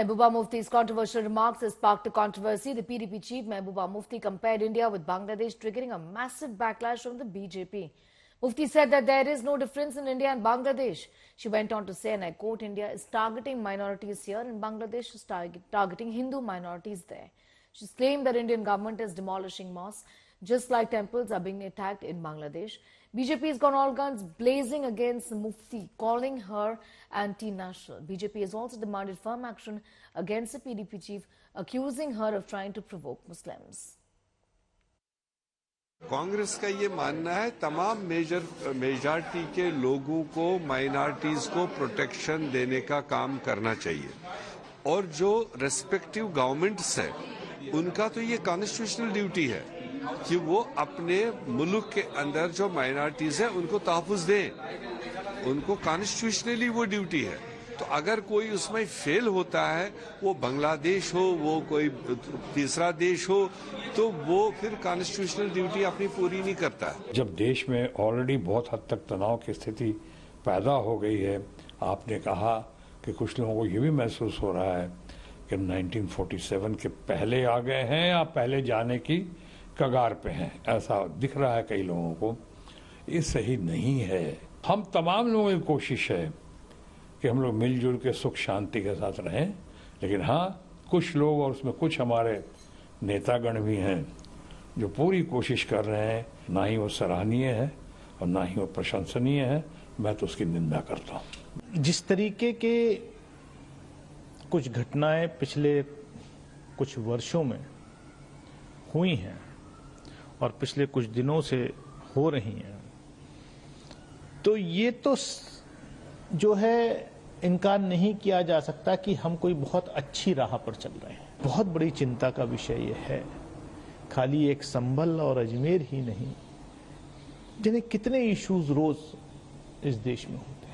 Mehbooba Mufti's controversial remarks has sparked a controversy. The PDP chief Mehbooba Mufti compared India with Bangladesh, triggering a massive backlash from the BJP. Mufti said that there is no difference in India and Bangladesh. She went on to say, and I quote, India is targeting minorities here and Bangladesh is targeting Hindu minorities there. She claimed that Indian government is demolishing mosques, just like temples are being attacked in Bangladesh. BJP has gone all guns blazing against Mufti, calling her anti-national. BJP has also demanded firm action against the PDP chief, accusing her of trying to provoke Muslims. Congress का ये मानना है तमाम majority के लोगों को minorities को protection देने का काम करना चाहिए और जो रेस्पेक्टिव गवर्नमेंट्स है उनका तो ये कॉन्स्टिट्यूशनल ड्यूटी है कि वो अपने मुल्क के अंदर जो माइनॉरिटीज है उनको तहफ़्फ़ुज़ दें। उनको कॉन्स्टिट्यूशनली वो ड्यूटी है। तो अगर कोई उसमें फेल होता है, वो बांग्लादेश हो, वो कोई तीसरा देश हो, तो वो फिर कॉन्स्टिट्यूशनल ड्यूटी अपनी पूरी नहीं करता। जब देश में ऑलरेडी बहुत हद तक तनाव की स्थिति पैदा हो गई है, आपने कहा कि कुछ लोगों को ये भी महसूस हो रहा है कि 1947 के पहले आ गए हैं या पहले जाने की कगार पे हैं, ऐसा दिख रहा है कई लोगों को। ये सही नहीं है। हम तमाम लोगों की कोशिश है कि हम लोग मिलजुल के सुख शांति के साथ रहें, लेकिन हाँ, कुछ लोग और उसमें कुछ हमारे नेतागण भी हैं जो पूरी कोशिश कर रहे हैं। ना ही वो सराहनीय है और ना ही वो प्रशंसनीय है। मैं तो उसकी निंदा करता हूँ। जिस तरीके के कुछ घटनाएं पिछले कुछ वर्षों में हुई हैं और पिछले कुछ दिनों से हो रही हैं, तो ये तो जो है इनकार नहीं किया जा सकता कि हम कोई बहुत अच्छी राह पर चल रहे हैं। बहुत बड़ी चिंता का विषय ये है। खाली एक संभल और अजमेर ही नहीं, जिन्हें कितने इश्यूज रोज इस देश में होते हैं।